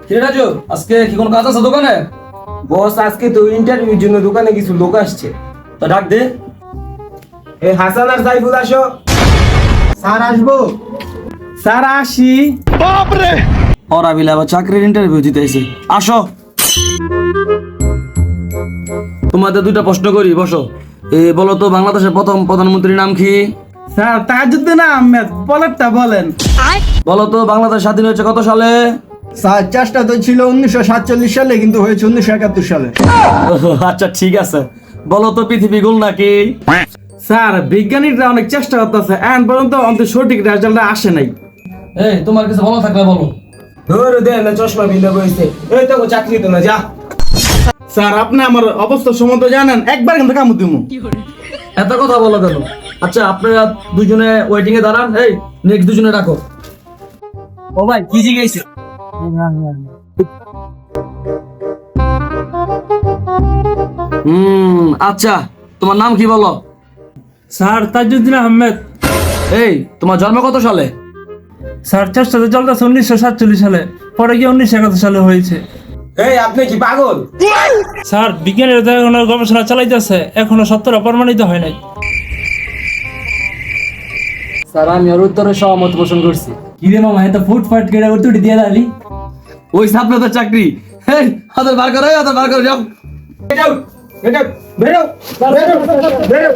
কিরে রাজু, আজকে কি কোনো কাজ আছে দোকানে? বস আজকে তো ইন্টারভিউর জন্য দোকানে কিছু লোক আসছে। তা ডাক দে। এই হাসান আর সাইফুল আসো। স্যার আসবো। স্যার আসি। ওরা বিলে আবার চাকরির ইন্টারভিউ দিতে এসে আসো। তোমাদের দুইটা প্রশ্ন করি, বসো। বলো তো বাংলাদেশের প্রথম প্রধানমন্ত্রীর নাম কি? স্যার তাজউদ্দিন আহমেদ, পরেরটা বলেন। বলো তো বাংলাদেশ স্বাধীন হয়েছে কত সালে? স্যার চেষ্টা তো ছিল 1947 সালে, কিন্তু হয়েছে 1971 সালে। আচ্ছা ঠিক আছে। বলো তো পৃথিবী গোল নাকি? স্যার বিজ্ঞানীরা অনেক চেষ্টা করতেছে, এখন পর্যন্ত অন্তত সঠিক রেজাল্ট আসে নাই। এই তোমার কিছু বলো থাকলে বলো। ধরো দেন না, চশমা বিন্দা বইছে। এই তো চাকরি তো না, যা। স্যার আপনি আমার অবস্থা সম্বন্ধে জানেন, একবার কিন্তু কামু দিমু। এত কথা বলো কেন? আচ্ছা আপনারা দুজনে ওয়েটিং এ দাঁড়ান। এই নেক্সট দুজনে ডাকো। ও ভাই কি জিজ্ঞেস? আচ্ছা তোমার নাম কি বলো? স্যার তাজউদ্দিন আহমেদ। এই তোমার জন্ম কত সালে? স্যার চেষ্টা তো চলতেছে 1947 সালে, পরে গিয়ে 1971 সালে হয়েছে। এই আপনি কি পাগল? স্যার বিজ্ঞানীরা তো এখনো গবেষণা চালাইতেছে, এখনো সত্যটা প্রমাণিত হয় নাই। স্যার আমি ওর উত্তরে সহমত পোষণ করছি। কি রে মামা, এত ফুটফাট কেটে উত্তরটি দিয়ে দালি। ওই আপনাদের চাকরি। এই ওদের বার করো, ওদের বার করো, যাও। বেরো বেরো বেরো বেরো।